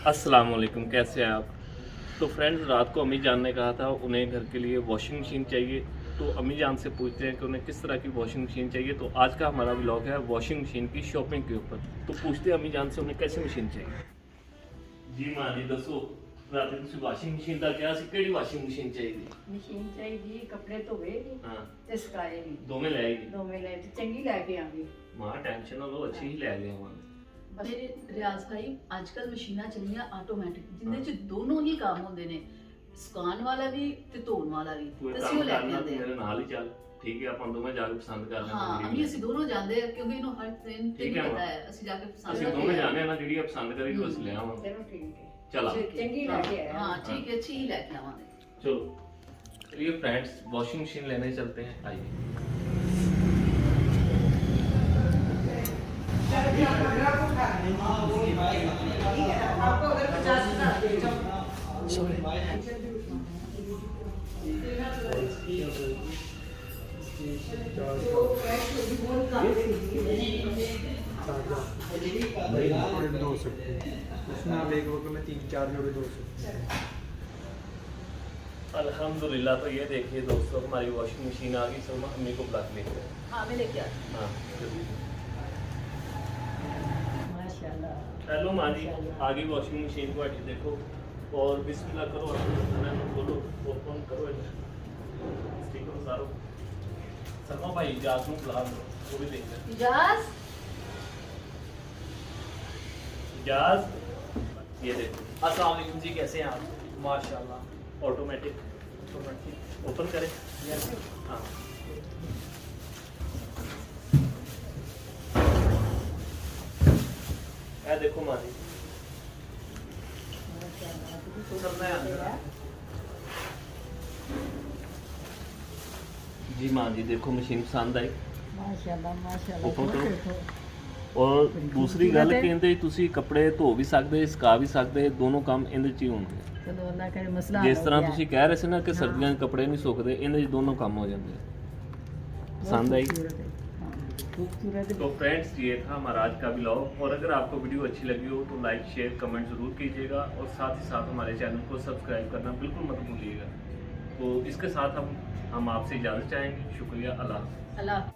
अस्सलाम वालेकुम, कैसे हैं आप। तो फ्रेंड्स, रात को अम्मी जान ने कहा था उन्हें घर के लिए वॉशिंग मशीन चाहिए। तो अम्मी जान से पूछते हैं कि उन्हें किस तरह की वॉशिंग मशीन चाहिए। तो आज का हमारा व्लॉग है वॉशिंग मशीन की शॉपिंग के ऊपर। तो पूछते हैं अम्मी जान से उन्हें कैसी मशीन चाहिए। जी मां जी दसो, रात तुम वॉशिंग मशीन का क्या सी केड़ी वॉशिंग मशीन चाहिए? मशीन चाहिए, कपड़े धोएगी हाँ ते सुकाएगी, दोवें ले आएगी। दोवें ले ते चंगी लेके आवी। मां टेंशन ना लो, अच्छी ही ले आ गए हम। ਮੇਰੇ ਰਿਆਜ਼ ਭਾਈ ਅੱਜ ਕੱਲ ਮਸ਼ੀਨਾਂ ਚੱਲੀਆਂ ਆਟੋਮੈਟਿਕ ਜਿੰਦੇ ਚ ਦੋਨੋਂ ਹੀ ਕੰਮ ਹੁੰਦੇ ਨੇ, ਸੁਕਾਉਣ ਵਾਲਾ ਵੀ ਤੇ ਧੋਣ ਵਾਲਾ ਵੀ। ਕੋਈ ਤੇ ਅਸੀਂ ਕੰਮ ਉਹ ਲੈ ਕੇ ਕਰਨਾ ਆਉਂਦੇ ਮੇਰੇ ਨਾਲ ਹੀ ਚੱਲ, ਠੀਕ ਹੈ ਆਪਾਂ ਦੋਵੇਂ ਜਾ ਕੇ ਪਸੰਦ ਕਰ ਹਾਂ ਲੈਂਦੇ ਅਮੀ ਅਸੀਂ ਦੋਨੋਂ ਜਾਂਦੇ ਆ ਕਿਉਂਕਿ ਇਹਨੂੰ ਹਰ ਟ੍ਰੇਨ ਤੇ ਠੀਕ ਨਹੀਂ ਹੈ ਪਤਾ ਹੈ, ਅਸੀਂ ਜਾ ਕੇ ਪਸੰਦ ਅਸੀਂ ਦੋਵੇਂ ਜਾਣੇ ਆ ਨਾ, ਜਿਹੜੀ ਆ ਪਸੰਦ ਕਰੀ ਉਹ ਅਸੀਂ ਲੈ ਆਵਾਂਗੇ। चलो ठीक है, चला चंगी लेके आया। ਹਾਂ ਠੀਕ ਹੈ, ਅੱਛੀ ਹੀ ਲੈ ਕੇ ਆਵਾਂਗੇ। चलो चलिए फ्रेंड्स, वॉशिंग मशीन लेने चलते हैं, आइए। जोड़े धो सकते हैं उसमें आप एक वक्त में 3-4 जोड़े धो सकते हैं। अल्हम्दुलिल्लाह। तो ये देखिए दोस्तों, हमारी वॉशिंग मशीन आ गई। सलमा अम्मी को बुला के लेके आए। ਹਾਂ ਮੈਂ ਲੈ ਕੇ ਆती हाँ जल्दी। माशाल्लाह। हेलो माँ जी, आ गई वॉशिंग मशीन को, आटी देखो और बिस्मिल्लाह करो, अपना खोलो, ओपन करो, स्टिकर उतारो। सलमा भाई इजाज़ को बुला दो, वो भी देख लें। इजाज इजाज़ ये देखो। अस्सलाम वालेकुम जी, कैसे हैं आप? माशाल्लाह। ऑटोमेटिक ओपन करें। हाँ ये देखो माँ जी, चलना है अंदर। जी माँ जी देखो मशीन पसंद आई। माशाल्लाह माशाल्लाह। ओपन करो। और दूसरी गल कि ਇਹਦੇ ਤੁਸੀਂ ਕੱਪੜੇ ਧੋ ਵੀ ਸਕਦੇ, ਸੁਕਾ ਵੀ ਸਕਦੇ, ਦੋਨੋਂ ਕੰਮ ਇਹਦੇ 'ਚ ਹੀ ਹੋਣਗੇ। चलो अल्लाह करे मसला जिस तरह ਤੁਸੀਂ ਕਹਿ ਰਹੇ ਸੀ ਨਾ ਕਿ ਸਰਦੀਆਂ 'ਚ ਕੱਪੜੇ ਨਹੀਂ ਸੁੱਕਦੇ, ਇਹਦੇ 'ਚ ਦੋਨੋਂ ਕੰਮ ਹੋ ਜਾਂਦੇ। पसंद आई? खूबसूरत। तो फ्रेंड्स, ये था हमारा आज का ब्लॉग। और अगर आपको वीडियो अच्छी लगी हो तो लाइक शेयर कमेंट ज़रूर कीजिएगा और साथ ही साथ हमारे चैनल को सब्सक्राइब करना बिल्कुल मत भूलिएगा। तो इसके साथ हम आपसे इजाज़त चाहेंगे। शुक्रिया। अल्लाह। अल्लाह।